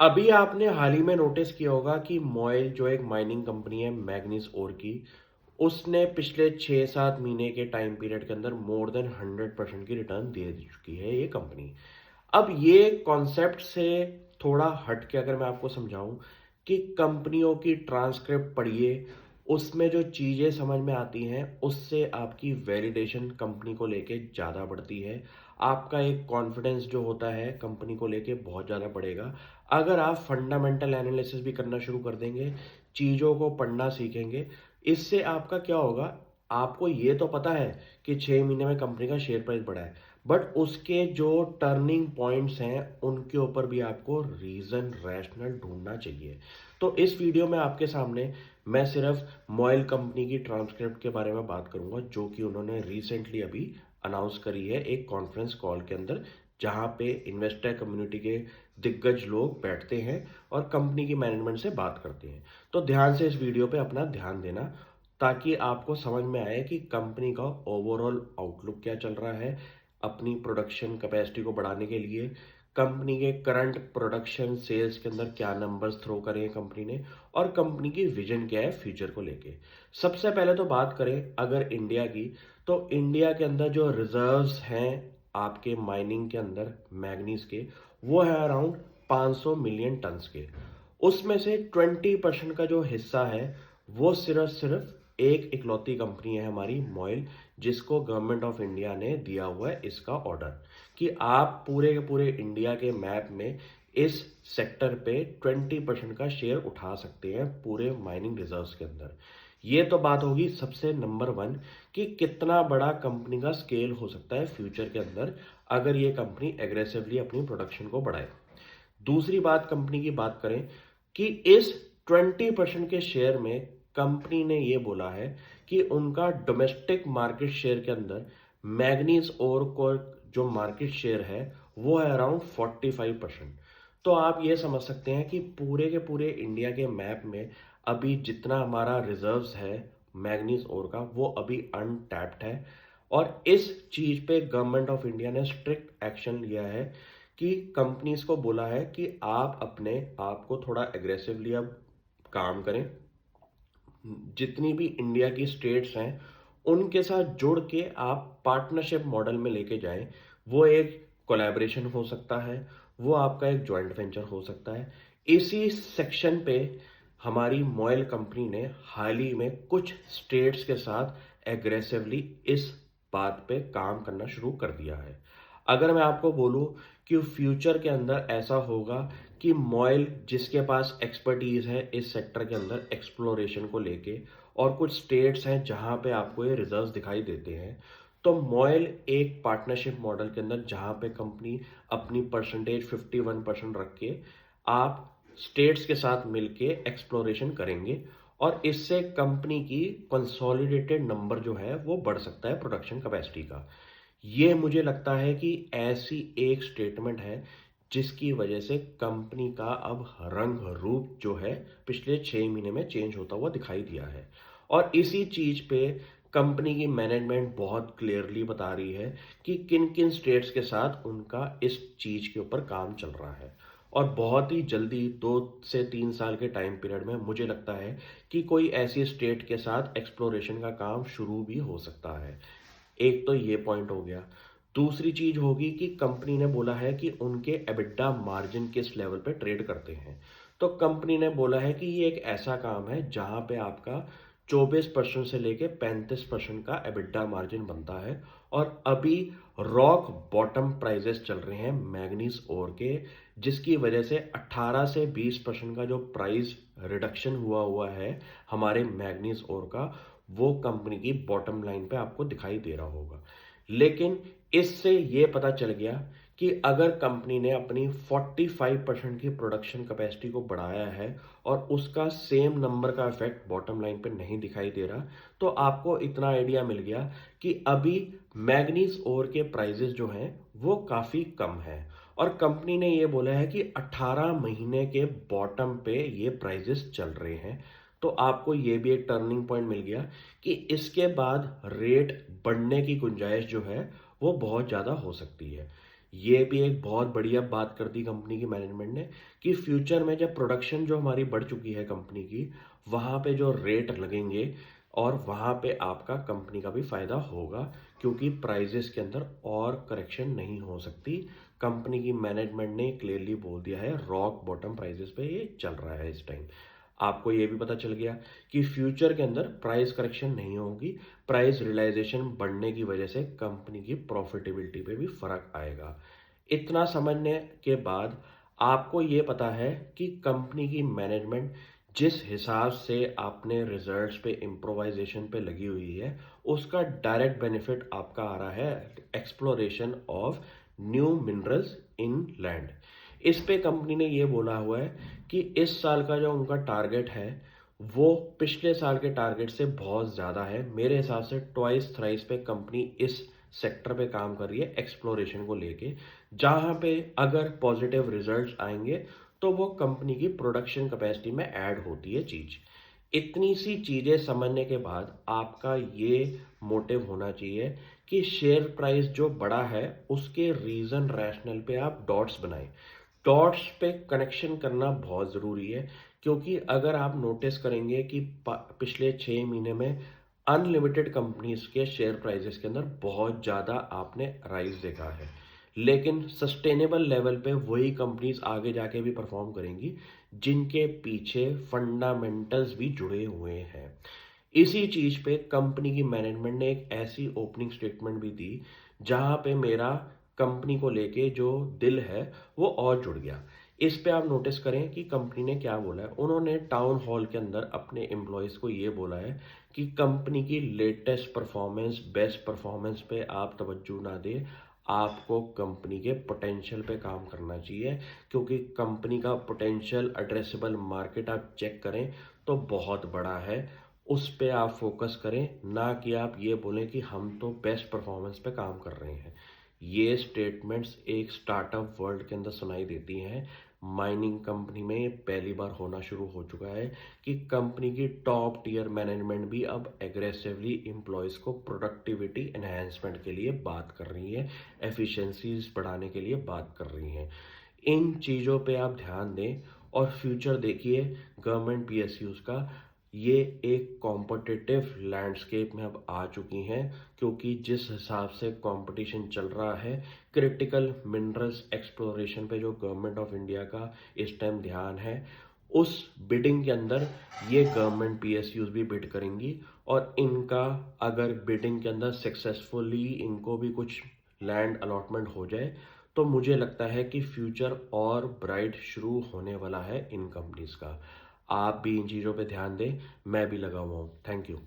अभी आपने हाल ही में नोटिस किया होगा कि मॉयल जो एक माइनिंग कंपनी है मैग्नीज ओर की, उसने पिछले 6-7 महीने के टाइम पीरियड के अंदर मोर देन 100% की रिटर्न दे चुकी है ये कंपनी। अब ये कॉन्सेप्ट से थोड़ा हट के अगर मैं आपको समझाऊं कि कंपनियों की ट्रांसक्रिप्ट पढ़िए, उसमें जो चीज़ें समझ में आती हैं उससे आपकी वैलिडेशन कंपनी को लेके ज़्यादा बढ़ती है। आपका एक कॉन्फिडेंस जो होता है कंपनी को लेके बहुत ज़्यादा बढ़ेगा। अगर आप फंडामेंटल एनालिसिस भी करना शुरू कर देंगे, चीज़ों को पढ़ना सीखेंगे, इससे आपका क्या होगा, आपको ये तो पता है कि 6 महीने में कंपनी का शेयर प्राइस बढ़ा है, बट उसके जो टर्निंग पॉइंट्स हैं उनके ऊपर भी आपको रीजन रैशनल ढूंढना चाहिए। तो इस वीडियो में आपके सामने मैं सिर्फ मॉयल कंपनी की ट्रांसक्रिप्ट के बारे में बात करूंगा, जो कि उन्होंने रिसेंटली अभी अनाउंस करी है एक कॉन्फ्रेंस कॉल के अंदर, जहां पे इन्वेस्टर कम्युनिटी के दिग्गज लोग बैठते हैं और कंपनी की मैनेजमेंट से बात करते हैं। तो ध्यान से इस वीडियो पे अपना ध्यान देना, ताकि आपको समझ में आए कि कंपनी का ओवरऑल आउटलुक क्या चल रहा है। अपनी प्रोडक्शन कैपेसिटी को बढ़ाने के लिए कंपनी के करंट प्रोडक्शन सेल्स के अंदर क्या नंबर्स थ्रो करें कंपनी ने, और कंपनी की विजन क्या है फ्यूचर को लेके। सबसे पहले तो बात करें अगर इंडिया की, तो इंडिया के अंदर जो रिजर्व्स हैं आपके माइनिंग के अंदर मैग्नीज के, वो है अराउंड 500 मिलियन टन्स के। उसमें से 20% का जो हिस्सा है वो सिर्फ सिर्फ एक इकलौती कंपनी है हमारी मॉयल, जिसको गवर्नमेंट ऑफ इंडिया ने दिया हुआ है इसका ऑर्डर कि आप पूरे के पूरे इंडिया के मैप में इस सेक्टर पे 20% का शेयर उठा सकते हैं पूरे माइनिंग रिजर्व्स के अंदर। ये तो बात होगी सबसे नंबर वन कि कितना बड़ा कंपनी का स्केल हो सकता है फ्यूचर के अंदर अगर ये कंपनी एग्रेसिवली अपनी प्रोडक्शन को बढ़ाए। दूसरी बात कंपनी की बात करें कि इस 20% के शेयर में कंपनी ने ये बोला है कि उनका डोमेस्टिक मार्केट शेयर के अंदर मैग्नीज ओर को जो मार्केट शेयर है वो है अराउंड 45%। तो आप ये समझ सकते हैं कि पूरे के पूरे इंडिया के मैप में अभी जितना हमारा रिजर्व्स है मैग्नीज ओर का, वो अभी अनटैप्ड है। और इस चीज पे गवर्नमेंट ऑफ इंडिया ने स्ट्रिक्ट एक्शन लिया है कि कंपनीज को बोला है कि आप अपने आप को थोड़ा एग्रेसिवली अब काम करें। जितनी भी इंडिया की स्टेट्स हैं उनके साथ जुड़ के आप पार्टनरशिप मॉडल में लेके जाएं। वो एक कोलैबोरेशन हो सकता है, वो आपका एक जॉइंट वेंचर हो सकता है। इसी सेक्शन पे हमारी मॉयल कंपनी ने हाल ही में कुछ स्टेट्स के साथ एग्रेसिवली इस बात पे काम करना शुरू कर दिया है। अगर मैं आपको बोलूं कि फ्यूचर के अंदर ऐसा होगा कि मॉयल जिसके पास एक्सपर्टीज है इस सेक्टर के अंदर एक्सप्लोरेशन को लेके, और कुछ स्टेट्स हैं जहां पे आपको ये रिजर्व्स दिखाई देते हैं, तो मॉयल एक पार्टनरशिप मॉडल के अंदर जहां पे कंपनी अपनी परसेंटेज 51% रख के आप स्टेट्स के साथ मिलके एक्सप्लोरेशन करेंगे, और इससे कंपनी की कंसोलिडेटेड नंबर जो है वो बढ़ सकता है प्रोडक्शन कैपेसिटी का। ये मुझे लगता है कि ऐसी एक स्टेटमेंट है जिसकी वजह से कंपनी का अब रंग रूप जो है पिछले 6 महीने में चेंज होता हुआ दिखाई दिया है। और इसी चीज पे कंपनी की मैनेजमेंट बहुत क्लियरली बता रही है कि किन किन स्टेट्स के साथ उनका इस चीज के ऊपर काम चल रहा है। और बहुत ही जल्दी 2 से 3 साल के टाइम पीरियड में मुझे लगता है कि कोई ऐसी स्टेट के साथ एक्सप्लोरेशन का काम शुरू भी हो सकता है। एक तो ये पॉइंट हो गया। दूसरी चीज होगी कि कंपनी ने बोला है कि उनके एबिटा मार्जिन किस लेवल पे ट्रेड करते हैं। तो कंपनी ने बोला है कि ये एक ऐसा काम है जहां पे आपका 24% से लेके 35% का एबिटा मार्जिन बनता है। और अभी रॉक बॉटम प्राइजेस चल रहे हैं मैग्नीज ओर के, जिसकी वजह से 18 से 20% का जो प्राइस रिडक्शन हुआ है हमारे मैग्नीज ओर का, वो कंपनी की बॉटम लाइन पे आपको दिखाई दे रहा होगा। लेकिन इससे ये पता चल गया कि अगर कंपनी ने अपनी 45% की प्रोडक्शन कैपेसिटी को बढ़ाया है और उसका सेम नंबर का इफेक्ट बॉटम लाइन पे नहीं दिखाई दे रहा, तो आपको इतना आइडिया मिल गया कि अभी मैग्नीज ओर के प्राइजेस जो हैं वो काफी कम है। और कंपनी ने ये बोला है कि 18 महीने के बॉटम पे ये प्राइजेस चल रहे हैं। तो आपको ये भी एक टर्निंग पॉइंट मिल गया कि इसके बाद रेट बढ़ने की गुंजाइश जो है वो बहुत ज़्यादा हो सकती है। ये भी एक बहुत बढ़िया बात कर दी कंपनी की मैनेजमेंट ने कि फ्यूचर में जब प्रोडक्शन जो हमारी बढ़ चुकी है कंपनी की, वहाँ पे जो रेट लगेंगे और वहाँ पे आपका कंपनी का भी फ़ायदा होगा, क्योंकि प्राइजेस के अंदर और करेक्शन नहीं हो सकती। कंपनी की मैनेजमेंट ने क्लियरली बोल दिया है, रॉक बॉटम प्राइजेस पे ये चल रहा है इस टाइम। आपको ये भी पता चल गया कि फ्यूचर के अंदर प्राइस करेक्शन नहीं होगी, प्राइस रियलाइजेशन बढ़ने की वजह से कंपनी की प्रॉफिटेबिलिटी पे भी फर्क आएगा। इतना समझने के बाद आपको ये पता है कि कंपनी की मैनेजमेंट जिस हिसाब से आपने रिजल्ट्स पे इम्प्रोवाइजेशन पे लगी हुई है, उसका डायरेक्ट बेनिफिट आपका आ रहा है exploration of new minerals in land. इस पे कंपनी ने ये बोला हुआ है कि इस साल का जो उनका टारगेट है वो पिछले साल के टारगेट से बहुत ज़्यादा है। मेरे हिसाब से ट्वाइस थ्राइस पे कंपनी इस सेक्टर पे काम कर रही है एक्सप्लोरेशन को लेके, जहाँ पे अगर पॉजिटिव रिजल्ट्स आएंगे तो वो कंपनी की प्रोडक्शन कैपेसिटी में ऐड होती है चीज़। इतनी सी चीज़ें समझने के बाद आपका ये मोटिव होना चाहिए कि शेयर प्राइस जो बढ़ा है उसके रीज़न रैशनल पे आप डॉट्स बनाएं। डॉट्स पे कनेक्शन करना बहुत ज़रूरी है, क्योंकि अगर आप नोटिस करेंगे कि पिछले 6 महीने में अनलिमिटेड कंपनीज के शेयर प्राइसेस के अंदर बहुत ज़्यादा आपने राइज देखा है, लेकिन सस्टेनेबल लेवल पे वही कंपनीज आगे जाके भी परफॉर्म करेंगी जिनके पीछे फंडामेंटल्स भी जुड़े हुए हैं। इसी चीज पे कंपनी की मैनेजमेंट ने एक ऐसी ओपनिंग स्टेटमेंट भी दी जहां पे मेरा कंपनी को लेके जो दिल है वो और जुड़ गया। इस पे आप नोटिस करें कि कंपनी ने क्या बोला है। उन्होंने टाउन हॉल के अंदर अपने एम्प्लॉयज़ को ये बोला है कि कंपनी की लेटेस्ट परफॉर्मेंस, बेस्ट परफॉर्मेंस पे आप तवज्जो ना दें, आपको कंपनी के पोटेंशियल पे काम करना चाहिए, क्योंकि कंपनी का पोटेंशियल एड्रेसेबल मार्केट आप चेक करें तो बहुत बड़ा है। उस पे आप फोकस करें, ना कि आप ये बोलें कि हम तो बेस्ट परफॉर्मेंस पे काम कर रहे हैं। ये स्टेटमेंट्स एक स्टार्टअप वर्ल्ड के अंदर सुनाई देती हैं। माइनिंग कंपनी में ये पहली बार होना शुरू हो चुका है कि कंपनी की टॉप टियर मैनेजमेंट भी अब एग्रेसिवली एम्प्लॉयज़ को प्रोडक्टिविटी एनहेंसमेंट के लिए बात कर रही है, एफिशिएंसीज बढ़ाने के लिए बात कर रही हैं। इन चीज़ों पे आप ध्यान दें और फ्यूचर देखिए गवर्नमेंट पीएसयूज का। ये एक कॉम्पिटिटिव लैंडस्केप में अब आ चुकी हैं, क्योंकि जिस हिसाब से कंपटीशन चल रहा है क्रिटिकल मिनरल्स एक्सप्लोरेशन पे जो गवर्नमेंट ऑफ इंडिया का इस टाइम ध्यान है, उस बिडिंग के अंदर ये गवर्नमेंट पीएसयूज भी बिड करेंगी। और इनका अगर बिडिंग के अंदर सक्सेसफुली इनको भी कुछ लैंड अलॉटमेंट हो जाए तो मुझे लगता है कि फ्यूचर और ब्राइट शुरू होने वाला है इन कंपनीज का। आप भी इन चीज़ों पे ध्यान दें, मैं भी लगा हुआ हूँ। Thank you.